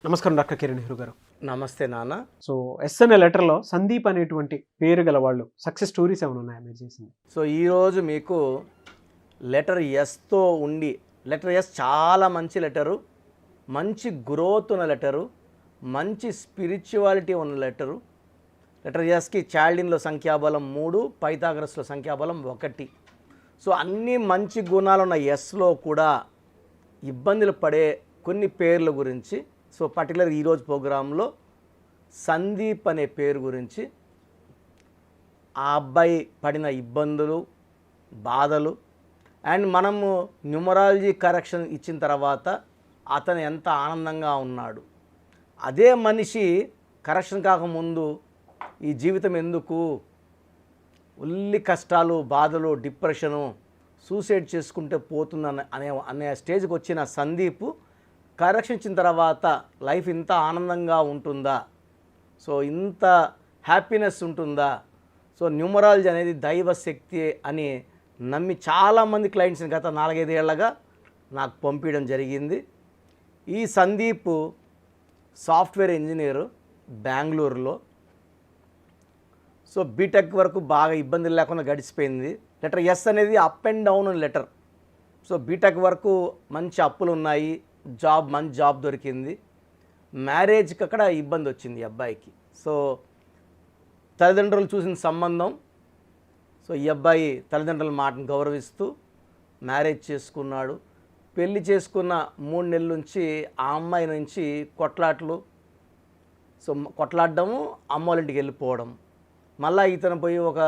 నమస్కారం డాక్టర్ కిరణ్ నెహ్రూ గారు. నమస్తే నాన్న. సో ఎస్ అనే లెటర్లో సందీప్ అనేటువంటి పేరు గల వాళ్ళు సక్సెస్ స్టోరీస్ ఏమైనా ఉన్నాయా మీరు చేసింది? సో ఈరోజు మీకు లెటర్ ఎస్తో ఉండి, లెటర్ ఎస్ చాలా మంచి లెటరు, మంచి గ్రోత్ ఉన్న లెటరు, మంచి స్పిరిచువాలిటీ ఉన్న లెటరు. లెటర్ ఎస్కి చాల్డిన్లో సంఖ్యాబలం 3, పైథాగరస్లో సంఖ్యాబలం 1. సో అన్ని మంచి గుణాలు ఉన్న ఎస్లో కూడా ఇబ్బందులు పడే కొన్ని పేర్ల గురించి, సో పర్టికులర్ ఈరోజు ప్రోగ్రాంలో సందీప్ అనే పేరు గురించి, ఆ అబ్బాయి పడిన ఇబ్బందులు, బాధలు, అండ్ మనము న్యూమరాలజీ కరెక్షన్ ఇచ్చిన తర్వాత అతను ఎంత ఆనందంగా ఉన్నాడు, అదే మనిషి కరెక్షన్ కాకముందు ఈ జీవితం ఎందుకు, ఉల్లి కష్టాలు, బాధలు, డిప్రెషను, సూసైడ్ చేసుకుంటే పోతుందని అనే స్టేజ్కి వచ్చిన సందీప్ కరెక్షన్ ఇచ్చిన తర్వాత లైఫ్ ఇంత ఆనందంగా ఉంటుందా, సో ఇంత హ్యాపీనెస్ ఉంటుందా, సో న్యూమరాలజీ అనేది దైవ శక్తి అని నమ్మి చాలామంది క్లయింట్స్ని గత 4-5 ఏళ్ళగా నాకు పంపించడం జరిగింది. ఈ సందీప్ సాఫ్ట్వేర్ ఇంజనీరు బెంగళూరులో. సో బీటెక్ వరకు బాగా ఇబ్బందులు లేకుండా గడిచిపోయింది. లెటర్ ఎస్ అనేది up and down letter. So BTech వరకు మంచి అప్పులు ఉన్నాయి, మంచి జాబ్ దొరికింది. మ్యారేజ్కి అక్కడ ఇబ్బంది వచ్చింది ఈ అబ్బాయికి. సో తల్లిదండ్రులు చూసిన సంబంధం, సో ఈ అబ్బాయి తల్లిదండ్రుల మాటను గౌరవిస్తూ మ్యారేజ్ చేసుకున్నాడు. పెళ్లి చేసుకున్న 3 నెలల నుంచి ఆ అమ్మాయి నుంచి కొట్లాటలు, సో కొట్లాడడము, అమ్మ వాళ్ళ ఇంటికి వెళ్ళిపోవడం, మళ్ళీ ఇతను పోయి ఒక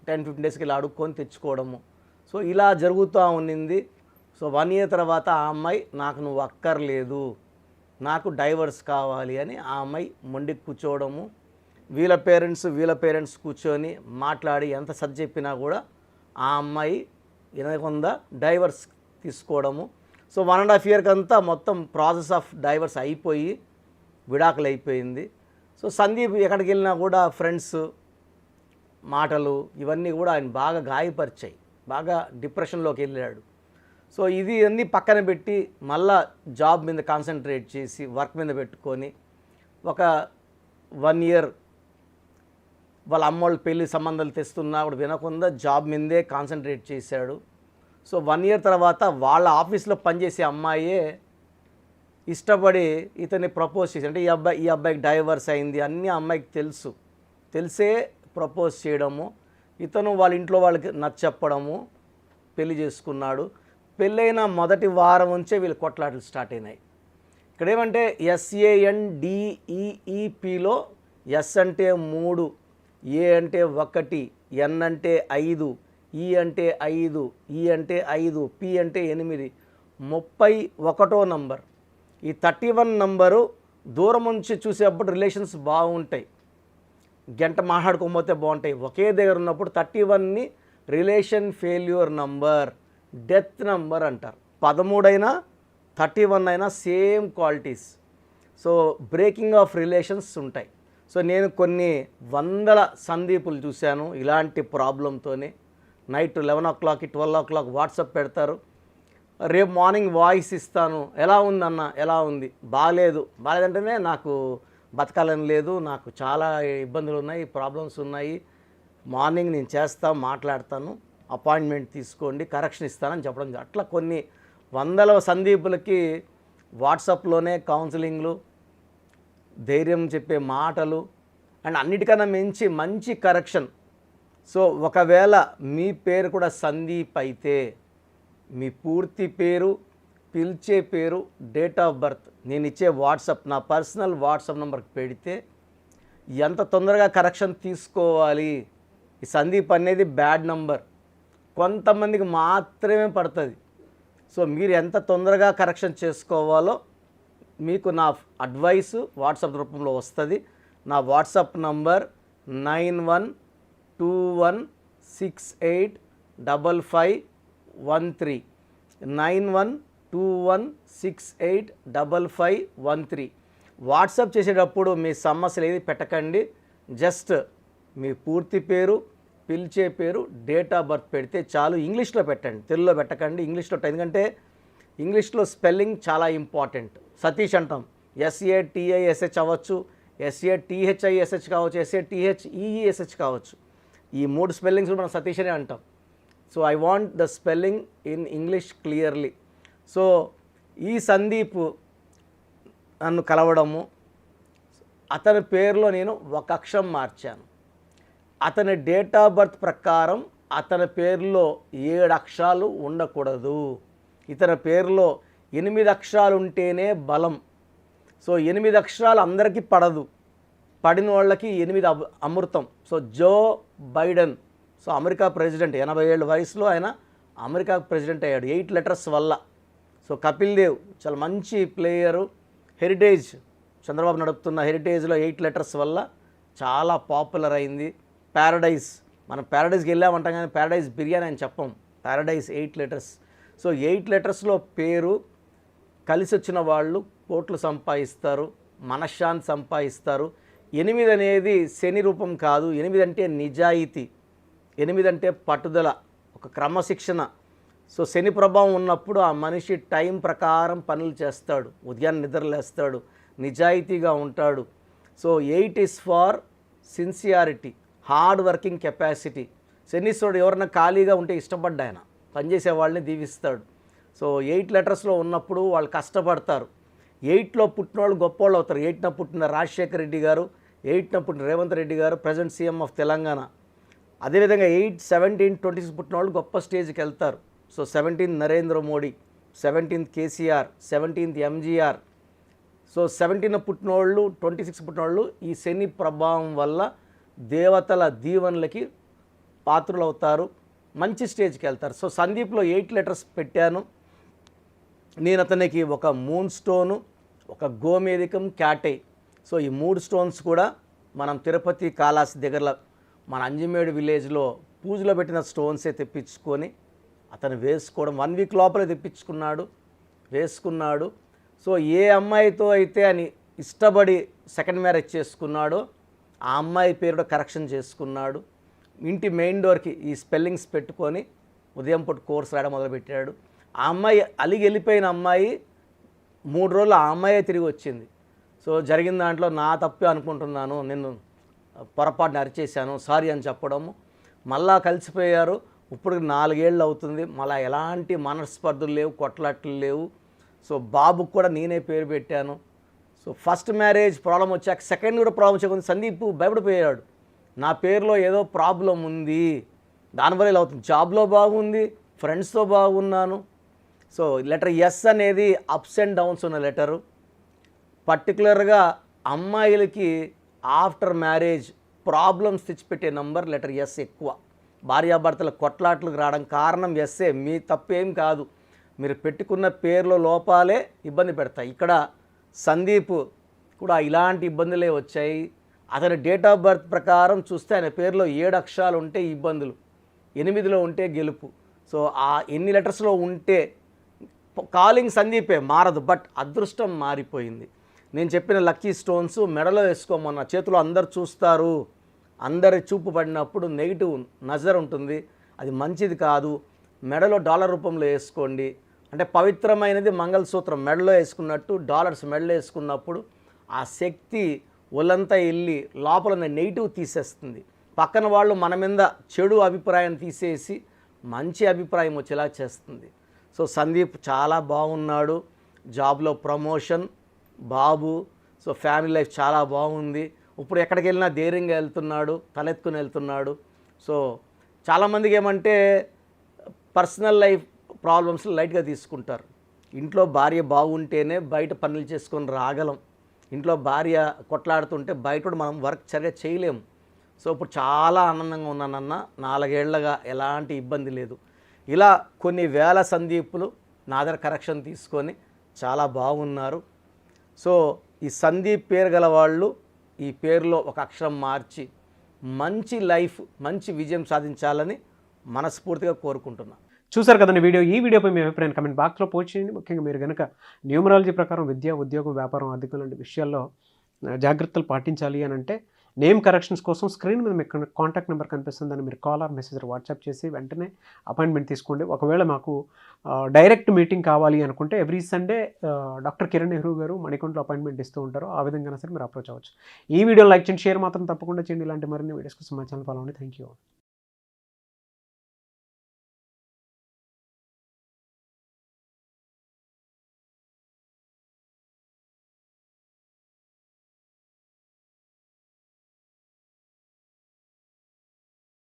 10-15 డేస్కి ఇలా అడుక్కొని తెచ్చుకోవడము. సో ఇలా జరుగుతూ ఉన్నింది. సో 1 ఇయర్ తర్వాత ఆ అమ్మాయి నాకు నువ్వు అక్కర్లేదు, నాకు డైవర్స్ కావాలి అని ఆ అమ్మాయి మొండికి కూర్చోవడము. వీళ్ళ పేరెంట్స్ కూర్చొని మాట్లాడి ఎంత సర్ది చెప్పినా కూడా ఆ అమ్మాయి వినకుండా డైవర్స్ తీసుకోవడము. సో 1.5 ఇయర్కి అంతా మొత్తం ప్రాసెస్ ఆఫ్ డైవర్స్ అయిపోయి విడాకులు అయిపోయింది. సో సందీప్ ఎక్కడికి వెళ్ళినా కూడా ఫ్రెండ్స్ మాటలు ఇవన్నీ కూడా ఆయన బాగా గాయపరిచాయి, బాగా డిప్రెషన్లోకి వెళ్ళాడు. సో ఇది అన్నీ పక్కన పెట్టి మళ్ళా జాబ్ మీద కాన్సన్ట్రేట్ చేసి వర్క్ మీద పెట్టుకొని ఒక 1 ఇయర్ వాళ్ళ అమ్మోళ్ళు పెళ్లి సంబంధాలు తెస్తున్నా కూడా వినకుండా జాబ్ మీదే కాన్సన్ట్రేట్ చేశాడు. సో 1 ఇయర్ తర్వాత వాళ్ళ ఆఫీస్లో పనిచేసే అమ్మాయే ఇష్టపడి ఇతన్ని ప్రపోజ్ చేసి, అంటే ఈ అబ్బాయికి డైవర్స్ అయింది అన్నీ అమ్మాయికి తెలిసే ప్రపోజ్ చేయడము, ఇతను వాళ్ళ ఇంట్లో వాళ్ళకి నచ్చప్పడము, పెళ్లి చేసుకున్నాడు. పెళ్ళైన మొదటి వారం నుంచే వీళ్ళు కొట్లాటలు స్టార్ట్ అయినాయి. ఇక్కడ ఏమంటే SANDEEPలో ఎస్ అంటే 3, ఏ అంటే 1, ఎన్ అంటే 5, ఈ అంటే 5, ఈ అంటే 5, పి అంటే 8, 31వ నంబర్. ఈ 31 నంబరు దూరం నుంచి చూసేటప్పుడు రిలేషన్స్ బాగుంటాయి, గంట మాట్లాడుకోకపోతే బాగుంటాయి. ఒకే దగ్గర ఉన్నప్పుడు 31ని relation failure number, death number అంటారు. 13 అయినా 31 అయినా same qualities. So breaking of relations ఉంటాయి. సో నేను కొన్ని వందల సందీపులు చూశాను ఇలాంటి ప్రాబ్లంతోనే. నైట్ 11 o'clock 12 o'clock వాట్సాప్ పెడతారు, రేపు మార్నింగ్ వాయిస్ ఇస్తాను, ఎలా ఉందన్న, ఎలా ఉంది, బాగాలేదంటేనే నాకు బతకాలని లేదు, నాకు చాలా ఇబ్బందులు ఉన్నాయి, ప్రాబ్లమ్స్ ఉన్నాయి, మార్నింగ్ నేను మాట్లాడతాను, అపాయింట్మెంట్ తీసుకోండి, కరెక్షన్ ఇస్తానని చెప్పడం. అట్లా కొన్ని వందల సందీపులకి వాట్సాప్లోనే కౌన్సిలింగ్లు, ధైర్యం చెప్పే మాటలు, అండ్ అన్నిటికన్నా మించి మంచి కరెక్షన్. సో ఒకవేళ మీ పేరు కూడా సందీప్ అయితే మీ పూర్తి పేరు, పిలిచే పేరు, డేట్ ఆఫ్ బర్త్ నేను ఇచ్చే వాట్సాప్, నా పర్సనల్ వాట్సాప్ నెంబర్కి పెడితే ఎంత తొందరగా కరెక్షన్ తీసుకోవాలి. ఈ సందీప్ అనేది బ్యాడ్ నంబర్, కొంతమందికి మాత్రమే పడుతుంది. సో మీరు ఎంత తొందరగా కరెక్షన్ చేసుకోవాలో మీకు నా అడ్వైస్ వాట్సాప్ రూపంలో వస్తుంది. నా వాట్సాప్ నంబర్ 9121685513, 9121685513. వాట్సాప్ చేసేటప్పుడు మీ సమస్యలు ఏది పెట్టకండి, జస్ట్ మీ పూర్తి పేరు, పిలిచే పేరు, డేట్ ఆఫ్ బర్త్ పెడితే చాలు. ఇంగ్లీష్లో పెట్టండి, తెలుగులో పెట్టకండి. ఇంగ్లీష్లో, ఎందుకంటే ఇంగ్లీష్లో స్పెల్లింగ్ చాలా ఇంపార్టెంట్. సతీష్ అంటాం, SATISH అవ్వచ్చు, SATHISH కావచ్చు, SATHEESH కావచ్చు. ఈ 3 స్పెల్లింగ్స్ మనం సతీష్ అనే అంటాం. So I want the spelling in English clearly. So ఈ సందీప్ నన్ను కలవడము, అతని పేరులో నేను ఒక అక్షరం మార్చాను. అతని డేట్ ఆఫ్ బర్త్ ప్రకారం అతని పేరులో 7 అక్షరాలు ఉండకూడదు. ఇతని పేరులో 8 అక్షరాలు ఉంటేనే బలం. సో 8 అక్షరాలు అందరికీ పడదు, పడిన వాళ్ళకి 8 అమృతం. So Joe Biden, so America president, 80 ఏళ్ళ వయసులో ఆయన అమెరికా ప్రెసిడెంట్ అయ్యాడు 8 లెటర్స్ వల్ల. సో కపిల్ దేవ్ చాలా మంచి ప్లేయరు, హెరిటేజ్ చంద్రబాబు నడుపుతున్న హెరిటేజ్లో 8 లెటర్స్ వల్ల చాలా పాపులర్ అయింది. ప్యారడైజ్, మనం ప్యారడైజ్కి వెళ్ళామంటాం కానీ ప్యారడైజ్ బిర్యానీ అని చెప్పం, ప్యారడైజ్ 8 లెటర్స్. సో 8 లెటర్స్లో పేరు కలిసి వచ్చిన వాళ్ళు కోట్లు సంపాదిస్తారు, మనశ్శాంతి సంపాదిస్తారు. 8 అనేది శని రూపం కాదు, 8 అంటే నిజాయితీ, 8 అంటే పట్టుదల, ఒక క్రమశిక్షణ. సో శని ప్రభావం ఉన్నప్పుడు ఆ మనిషి టైం ప్రకారం పనులు చేస్తాడు, ఉదయాన్నే నిద్రలేస్తాడు, నిజాయితీగా ఉంటాడు. So 8 is for sincerity, hard working capacity. శనీశ్వరుడు ఎవరైనా ఖాళీగా ఉంటే ఇష్టపడ్డా ఆయన పనిచేసే వాళ్ళని దీవిస్తాడు. సో 8 లెటర్స్లో ఉన్నప్పుడు వాళ్ళు కష్టపడతారు. 8లో పుట్టిన వాళ్ళు గొప్పవాళ్ళు అవుతారు. 8న పుట్టిన రాజశేఖర రెడ్డి గారు, 8న పుట్టిన రేవంత్ రెడ్డి గారు, ప్రజెంట్ సీఎం ఆఫ్ తెలంగాణ. అదేవిధంగా 8, 17, 26 పుట్టిన వాళ్ళు గొప్ప స్టేజ్కి వెళ్తారు. So 17th Narendra Modi, 17th KCR, 17th MGR. So 17న పుట్టిన వాళ్ళు, 26 పుట్టిన వాళ్ళు ఈ శని ప్రభావం వల్ల దేవతల దీవెనలకి పాత్రలు అవుతారు, మంచి స్టేజ్కి వెళ్తారు. సో సందీప్లో 8 లెటర్స్ పెట్టాను. నేను అతనికి ఒక మూన్ స్టోను, ఒక గోమేధికం, క్యాటై. సో ఈ 3 స్టోన్స్ కూడా మనం తిరుపతి కాళాసి దగ్గరలో మన అంజిమేడు విలేజ్లో పూజలో పెట్టిన స్టోన్సే తెప్పించుకొని అతను వేసుకోవడం 1 వీక్ లోపలే తెప్పించుకున్నాడు, వేసుకున్నాడు. సో ఏ అమ్మాయితో అయితే అని ఇష్టపడి సెకండ్ మ్యారేజ్ చేసుకున్నాడో ఆ అమ్మాయి పేరులో కరెక్షన్ చేసుకున్నాడు. ఇంటి మెయిన్ డోర్కి ఈ స్పెల్లింగ్స్ పెట్టుకొని ఉదయం పూట కోర్స్ రాయడం మొదలుపెట్టాడు. ఆ అమ్మాయి అలిగి వెళ్ళిపోయిన అమ్మాయి 3 రోజులు ఆ అమ్మాయే తిరిగి వచ్చింది. సో జరిగిన దాంట్లో నా తప్పే అనుకుంటున్నాను, నేను పొరపాటున అరిచేశాను, సారీ అని చెప్పడము. మళ్ళా కలిసిపోయారు. ఇప్పుడు 4 ఏళ్ళు అవుతుంది, మళ్ళీ ఎలాంటి మనస్పర్ధలు లేవు, కొట్లాట్లు లేవు. సో బాబుకు కూడా నేనే పేరు పెట్టాను. సో ఫస్ట్ మ్యారేజ్ ప్రాబ్లం వచ్చాక సెకండ్ కూడా ప్రాబ్లం వచ్చాక సందీప్ భయపడిపోయాడు, నా పేరులో ఏదో ప్రాబ్లం ఉంది, దానివల్ల ఇలా అవుతుంది. జాబ్లో బాగుంది, ఫ్రెండ్స్తో బాగున్నాను. సో లెటర్ ఎస్ అనేది అప్స్ అండ్ డౌన్స్ ఉన్న లెటరు. పర్టికులర్గా అమ్మాయిలకి ఆఫ్టర్ మ్యారేజ్ ప్రాబ్లమ్స్ తెచ్చిపెట్టే నంబర్ లెటర్ ఎస్ ఎక్కువ. భార్యాభర్తల కొట్లాట్లకు రావడం కారణం ఎస్ఏ, మీ తప్పేం కాదు. మీరు పెట్టుకున్న పేర్లో లోపాలే ఇబ్బంది పెడతాయి. ఇక్కడ సందీప్ కూడా ఇలాంటి ఇబ్బందులే వచ్చాయి. అతని డేట్ ఆఫ్ బర్త్ ప్రకారం చూస్తే ఆయన పేరులో 7 అక్షరాలు ఉంటే ఇబ్బందులు, 8లో ఉంటే గెలుపు. సో ఆ ఎన్ని లెటర్స్లో ఉంటే కాలింగ్ సందీపే మారదు, బట్ అదృష్టం మారిపోయింది. నేను చెప్పిన లక్కీ స్టోన్స్ మెడలో వేసుకోమన్న, చేతిలో అందరు చూస్తారు, అందరి చూపు పడినప్పుడు నెగిటివ్ నజర్ ఉంటుంది, అది మంచిది కాదు. మెడలో డాలర్ రూపంలో వేసుకోండి. అంటే పవిత్రమైనది మంగళసూత్రం మెడలో వేసుకున్నట్టు, డాలర్స్ మెడలో వేసుకున్నప్పుడు ఆ శక్తి ఒళ్ళంతా వెళ్ళి లోపల నెగిటివ్ తీసేస్తుంది. పక్కన వాళ్ళు మన మీద చెడు అభిప్రాయం తీసేసి మంచి అభిప్రాయం వచ్చేలా చేస్తుంది. సో సందీప్ చాలా బాగున్నాడు, జాబ్లో ప్రమోషన్, బాబు. సో ఫ్యామిలీ లైఫ్ చాలా బాగుంది. ఇప్పుడు ఎక్కడికి వెళ్ళినా ధైర్యంగా వెళ్తున్నాడు, తలెత్తుకుని వెళ్తున్నాడు. సో చాలామందికి ఏమంటే పర్సనల్ లైఫ్ ప్రాబ్లమ్స్ లైట్గా తీసుకుంటారు. ఇంట్లో భార్య బాగుంటేనే బయట పనులు చేసుకొని రాగలం. ఇంట్లో భార్య కొట్లాడుతుంటే బయట కూడా మనం వర్క్ సరిగా చేయలేము. సో ఇప్పుడు చాలా ఆనందంగా ఉన్నానన్న, 4 ఏళ్లుగా ఎలాంటి ఇబ్బంది లేదు. ఇలా కొన్ని వేల సందీపులు నా దగ్గర కరెక్షన్ తీసుకొని చాలా బాగున్నారు. సో ఈ సందీప్ పేరు గల వాళ్ళు ఈ పేరులో ఒక అక్షరం మార్చి మంచి లైఫ్, మంచి విజయం సాధించాలని మనస్ఫూర్తిగా కోరుకుంటున్నాను. చూసారు కదండి వీడియో. ఈ వీడియోపై మీ అభిప్రాయం కమెంట్ బాక్స్లో పోస్ట్ చేయండి. ముఖ్యంగా మీరు కనుక న్యూమరాలజీ ప్రకారం విద్య, ఉద్యోగం, వ్యాపారం, ఆర్థికం లాంటి విషయాల్లో జాగ్రత్తలు పాటించాలి అని అంటే నేమ్ కరెక్షన్స్ కోసం స్క్రీన్ మీద మీకు కాంటాక్ట్ నెంబర్ కనిపిస్తుందని మీరు కాల్ ఆర్ మెసేజ్ వాట్సాప్ చేసి వెంటనే అపాయింట్మెంట్ తీసుకోండి. ఒకవేళ మాకు డైరెక్ట్ మీటింగ్ కావాలి అనుకుంటే every Sunday doctor Kiran Nehru గారు మణికొండలో అపాయింట్మెంట్ ఇస్తూ ఉంటారు. ఆ విధంగా సరే మీరు అప్రోచ్ అవ్వచ్చు. ఈ వీడియో లైక్ చేయండి, షేర్ మాత్రం తప్పకుండా చేయండి. ఇలాంటి మరిన్ని వీడియోస్ కోసం మా ఛానల్ ఫాలో అవ్వండి. Thank you.